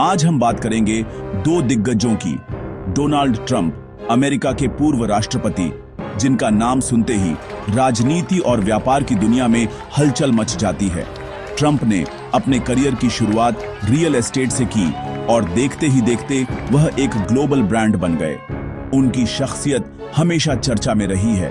आज हम बात करेंगे दो दिग्गजों की। डोनाल्ड ट्रंप, अमेरिका के पूर्व राष्ट्रपति, जिनका नाम सुनते ही राजनीति और व्यापार की दुनिया में हलचल मच जाती है। ट्रंप ने अपने करियर की शुरुआत रियल एस्टेट से की और देखते ही देखते वह एक ग्लोबल ब्रांड बन गए। उनकी शख्सियत हमेशा चर्चा में रही है,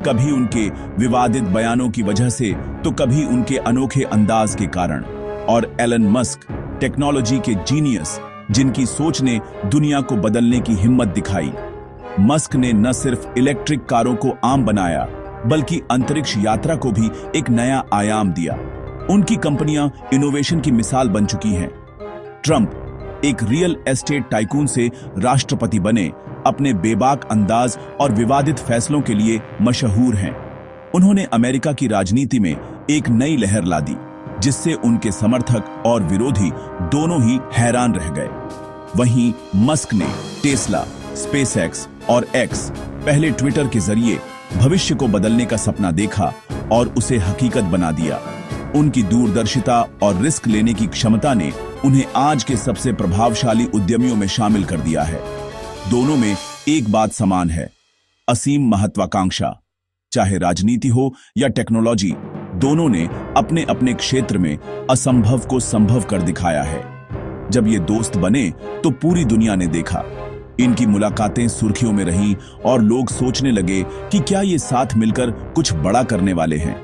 कभी उनके विवादित बयानों की वजह से तो कभी उनके अनोखे अंदाज के कारण। और एलन मस्क, टेक्नोलॉजी के जीनियस, जिनकी सोच ने दुनिया को बदलने की हिम्मत दिखाई। मस्क ने न सिर्फ इलेक्ट्रिक कारों को आम बनाया, बल्कि अंतरिक्ष यात्रा को भी एक नया आयाम दिया। उनकी कंपनियां इनोवेशन की मिसाल बन चुकी हैं। ट्रंप एक रियल एस्टेट टाइकून से राष्ट्रपति बने, अपने बेबाक अंदाज और विवादित फैसलों के लिए मशहूर हैं। उन्होंने अमेरिका की राजनीति में एक नई लहर ला दी, जिससे उनके समर्थक और विरोधी दोनों ही हैरान रह गए। वहीं मस्क ने टेस्ला, स्पेसएक्स और एक्स, पहले ट्विटर के जरिए भविष्य को बदलने का सपना देखा और उसे हकीकत बना दिया। उनकी दूरदर्शिता और रिस्क लेने की क्षमता ने उन्हें आज के सबसे प्रभावशाली उद्यमियों में शामिल कर दिया है। दोनों में एक बात समान है, असीम महत्वाकांक्षा। चाहे राजनीति हो या टेक्नोलॉजी, दोनों ने अपने अपने क्षेत्र में असंभव को संभव कर दिखाया है। जब ये दोस्त बने तो पूरी दुनिया ने देखा। इनकी मुलाकातें सुर्खियों में रहीं और लोग सोचने लगे कि क्या ये साथ मिलकर कुछ बड़ा करने वाले हैं।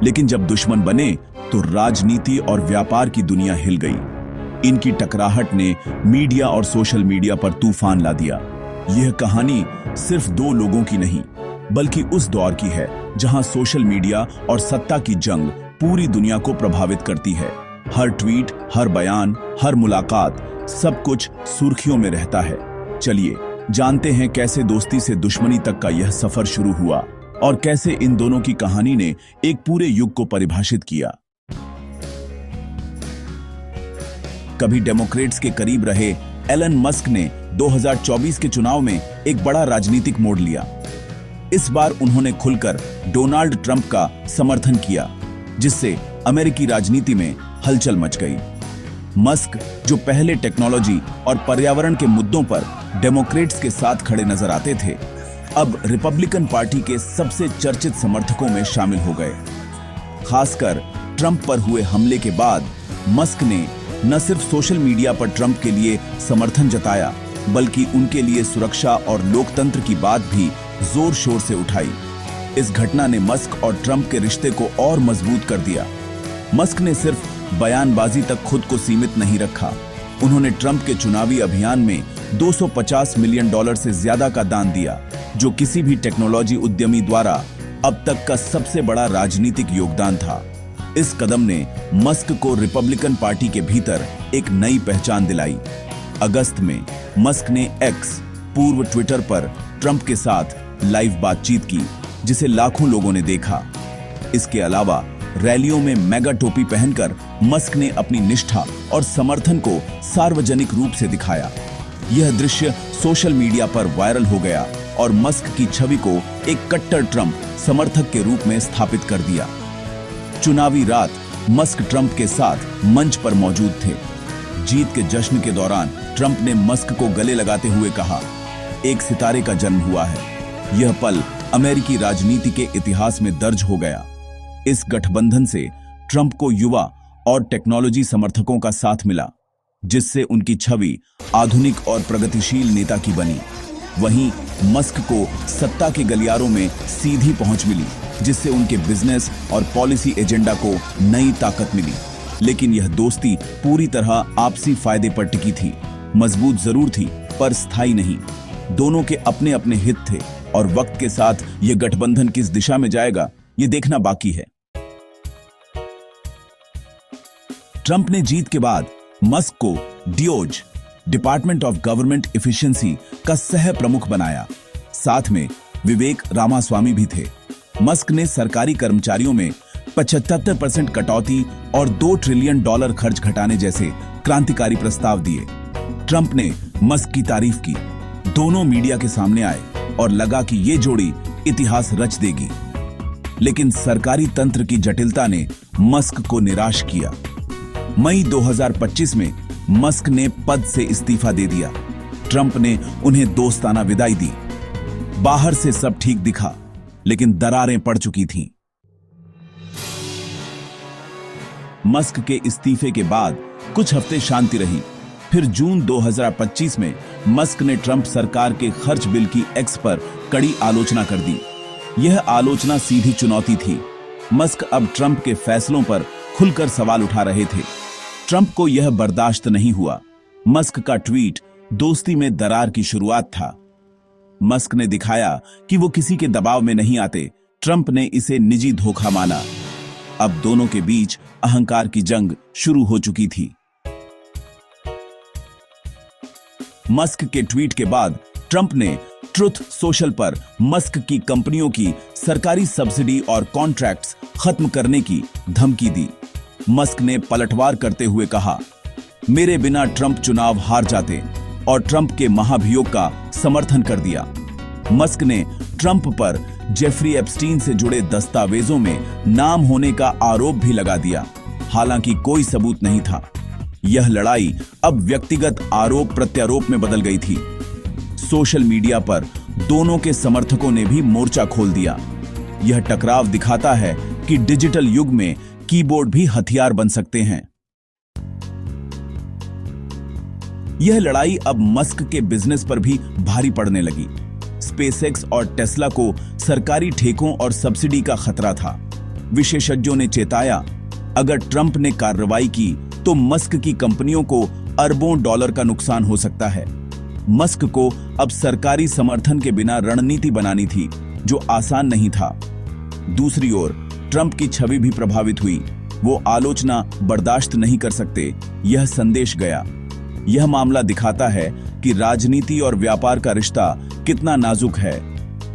लेकिन जब दुश्मन बने तो राजनीति और व्यापार की दुनिया हिल गई। इनकी टकराहट ने मीडिया और सोशल मीडिया पर तूफान ला दिया। यह कहानी सिर्फ दो लोगों की नहीं, बल्कि उस दौर की है जहां सोशल मीडिया और सत्ता की जंग पूरी दुनिया को प्रभावित करती है। हर ट्वीट, हर बयान, हर मुलाकात, सब कुछ सुर्खियों में रहता है। चलिए जानते हैं कैसे दोस्ती से दुश्मनी तक का यह सफर शुरू हुआ और कैसे इन दोनों की कहानी ने एक पूरे युग को परिभाषित किया। कभी डेमोक्रेट्स के करीब रहे एलन मस्क ने 2024 के चुनाव में एक बड़ा राजनीतिक मोड़ लिया। इस बार उन्होंने खुलकर डोनाल्ड ट्रंप का समर्थन किया, जिससे अमेरिकी राजनीति में हलचल मच गई। मस्क, जो पहले टेक्नोलॉजी और पर्यावरण के मुद्दों पर डेमोक्रेट्स के साथ खड़े नजर आते थे, अब रिपब्लिकन पार्टी के सबसे चर्चित समर्थकों में शामिल हो गए। खासकर ट्रंप पर हुए हमले के बाद मस्क ने न सिर्फ सोशल मीडिया पर ट्रंप के लिए समर्थन जताया, बल्कि उनके लिए सुरक्षा और लोकतंत्र की बात भी जोर शोर से उठाई। इस घटना ने मस्क और ट्रंप के रिश्ते को और मजबूत कर दिया। मस्क ने सिर्फ बयानबाजी तक खुद को सीमित नहीं रखा। उन्होंने ट्रंप के चुनावी अभियान में $250 मिलियन से ज्यादा का दान दिया, जो किसी भी टेक्नोलॉजी उद्यमी द्वारा अब तक का सबसे बड़ा राजनीतिक योगदान था। इस कदम ने मस्क को रिपब्लिकन पार्टी के भीतर एक नई पहचान दिलाई। अगस्त में मस्क ने एक्स, पूर्व ट्विटर पर ट्रंप के साथ लाइव बातचीत की, जिसे लाखों लोगों ने देखा। इसके अलावा रैलियों में मेगा टोपी पहनकर मस्क ने अपनी निष्ठा और समर्थन को सार्वजनिक रूप से दिखाया। यह दृश्य सोशल मीडिया पर वायरल हो गया और मस्क की छवि को एक कट्टर ट्रंप समर्थक के रूप में स्थापित कर दिया। चुनावी रात मस्क ट्रंप के साथ मंच पर मौजूद थे। जीत के जश्न के दौरान ट्रंप ने मस्क को गले लगाते हुए कहा, एक सितारे का जन्म हुआ है। यह पल अमेरिकी राजनीति के इतिहास में दर्ज हो गया। इस गठबंधन से ट्रंप को युवा और टेक्नोलॉजी समर्थकों का साथ मिला, जिससे उनकी छवि आधुनिक और प्रगतिशील नेता की बनी। वहीं मस्क को सत्ता के गलियारों में सीधी पहुंच मिली, जिससे उनके बिजनेस और पॉलिसी एजेंडा को नई ताकत मिली। लेकिन यह दोस्ती पूरी तरह आपसी फायदे पर टिकी थी। मजबूत जरूर थी, पर स्थायी नहीं। दोनों के अपने अपने हित थे और वक्त के साथ यह गठबंधन किस दिशा में जाएगा, ये देखना बाकी है। ट्रंप ने जीत के बाद मस्क को डियोज, डिपार्टमेंट ऑफ गवर्नमेंट एफिशिएंसी का सह प्रमुख बनाया। साथ में विवेक रामास्वामी भी थे। मस्क ने सरकारी कर्मचारियों में 75% कटौती और $2 ट्रिलियन खर्च घटाने जैसे क्रांतिकारी प्रस्ताव दिए। ट्रंप ने मस्क की तारीफ की। दोनों मीडिया के सामने आए और लगा कि ये जोड़ी इतिहास रच देगी। लेकिन सरकारी तंत्र की जटिलता ने मस्क को निराश किया। मई 2025 में मस्क ने पद से इस्तीफा दे दिया। ट्रंप ने उन्हें दोस्ताना विदाई दी। बाहर से सब ठीक दिखा, लेकिन दरारें पड़ चुकी थीं। मस्क के इस्तीफे के बाद कुछ हफ्ते शांति रही। फिर जून 2025 में मस्क ने ट्रंप सरकार के खर्च बिल की एक्स पर कड़ी आलोचना कर दी। यह आलोचना सीधी चुनौती थी। मस्क अब ट्रंप के फैसलों पर खुलकर सवाल उठा रहे थे। ट्रंप को यह बर्दाश्त नहीं हुआ। मस्क का ट्वीट दोस्ती में दरार की शुरुआत था। मस्क ने दिखाया कि वो किसी के दबाव में नहीं आते। ट्रंप ने इसे निजी धोखा माना। अब दोनों के बीच अहंकार की जंग शुरू हो चुकी थी। मस्क के ट्वीट के बाद ट्रंप ने ट्रुथ सोशल पर मस्क की कंपनियों की सरकारी सब्सिडी और कॉन्ट्रैक्ट्स खत्म करने की धमकी दी। मस्क ने पलटवार करते हुए कहा, मेरे बिना ट्रंप चुनाव हार जाते, और ट्रंप के महाभियोग का समर्थन कर दिया। मस्क ने ट्रंप पर जेफरी एप्स्टीन से जुड़े दस्तावेजों में नाम होने का आरोप भी लगा दिया, हालांकि कोई सबूत नहीं था। यह लड़ाई अब व्यक्तिगत आरोप प्रत्यारोप में बदल गई थी। सोशल मीडिया पर दोनों के समर्थकों ने भी मोर्चा खोल दिया। यह टकराव दिखाता है कि डिजिटल युग में कीबोर्ड भी हथियार बन सकते हैं। यह लड़ाई अब मस्क के बिजनेस पर भी भारी पड़ने लगी। स्पेसएक्स और टेस्ला को सरकारी ठेकों और सब्सिडी का खतरा था। विशेषज्ञों ने चेताया, अगर ट्रंप ने कार्रवाई की तो मस्क की कंपनियों को अरबों डॉलर का नुकसान हो सकता है। मस्क को अब सरकारी समर्थन के बिना रणनीति बनानी थी, जो आसान नहीं था। दूसरी ओर ट्रंप की छवि भी प्रभावित हुई। वो आलोचना बर्दाश्त नहीं कर सकते, यह संदेश गया। यह मामला दिखाता है कि राजनीति और व्यापार का रिश्ता कितना नाजुक है।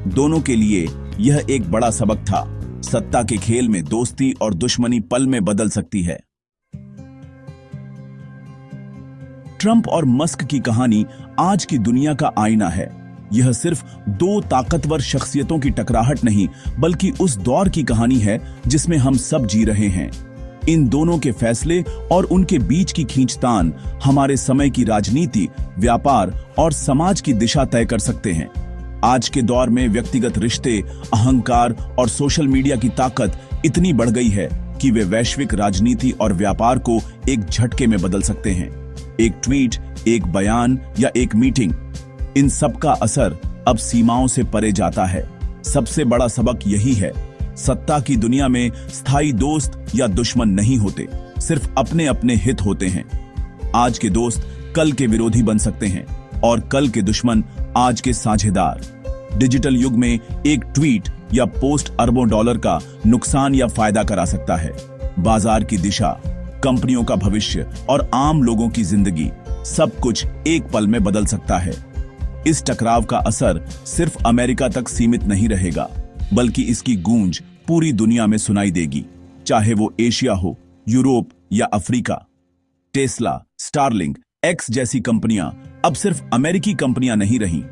दोनों के लिए यह एक बड़ा सबक था। सत्ता के खेल में दोस्ती और दुश्मनी पल में बदल सकती है। ट्रंप और मस्क की कहानी आज की दुनिया का आईना है। यह सिर्फ दो ताकतवर शख्सियतों की टकराहट नहीं, बल्कि उस दौर की कहानी है जिसमें हम सब जी रहे हैं। इन दोनों के फैसले और उनके बीच की खींचतान हमारे समय की राजनीति, व्यापार और समाज की दिशा तय कर सकते हैं। आज के दौर में व्यक्तिगत रिश्ते, अहंकार और सोशल मीडिया की ताकत इतनी बढ़ गई है कि वे वैश्विक राजनीति और व्यापार को एक झटके में बदल सकते हैं। एक ट्वीट, एक बयान या एक मीटिंग, इन सब का असर अब सीमाओं से परे जाता है। सबसे बड़ा सबक यही है, सत्ता की दुनिया में स्थायी दोस्त या दुश्मन नहीं होते, सिर्फ अपने अपने हित होते हैं। आज के दोस्त कल के विरोधी बन सकते हैं और कल के दुश्मन आज के साझेदार। डिजिटल युग में एक ट्वीट या पोस्ट अरबों डॉलर का नुकसान या फायदा करा सकता है। बाजार की दिशा, कंपनियों का भविष्य और आम लोगों की जिंदगी, सब कुछ एक पल में बदल सकता है। इस टकराव का असर सिर्फ अमेरिका तक सीमित नहीं रहेगा, बल्कि इसकी गूंज पूरी दुनिया में सुनाई देगी, चाहे वो एशिया हो, यूरोप या अफ्रीका। टेस्ला, स्टारलिंक, एक्स जैसी कंपनियां अब सिर्फ अमेरिकी कंपनियां नहीं रहीं।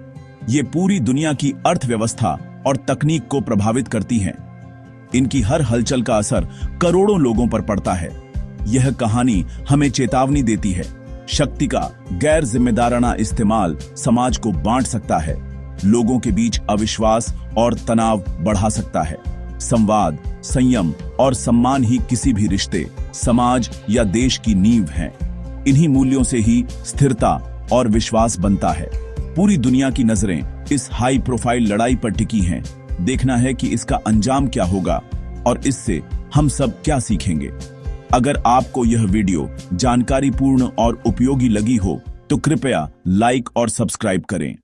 ये पूरी दुनिया की अर्थव्यवस्था और तकनीक को प्रभावित करती हैं। इनकी हर हलचल का असर करोड़ों लोगों पर पड़ता है। यह कहानी हमें चेतावनी देती है, शक्ति का गैर जिम्मेदाराना इस्तेमाल समाज को बांट सकता है, लोगों के बीच अविश्वास और तनाव बढ़ा सकता है। संवाद, संयम और सम्मान ही किसी भी रिश्ते, समाज या देश की नींव हैं। इन्हीं मूल्यों से ही स्थिरता और विश्वास बनता है। पूरी दुनिया की नजरें इस हाई प्रोफाइल लड़ाई पर टिकी हैं। देखना है कि इसका अंजाम क्या होगा और इससे हम सब क्या सीखेंगे। अगर आपको यह वीडियो जानकारीपूर्ण और उपयोगी लगी हो तो कृपया लाइक और सब्सक्राइब करें।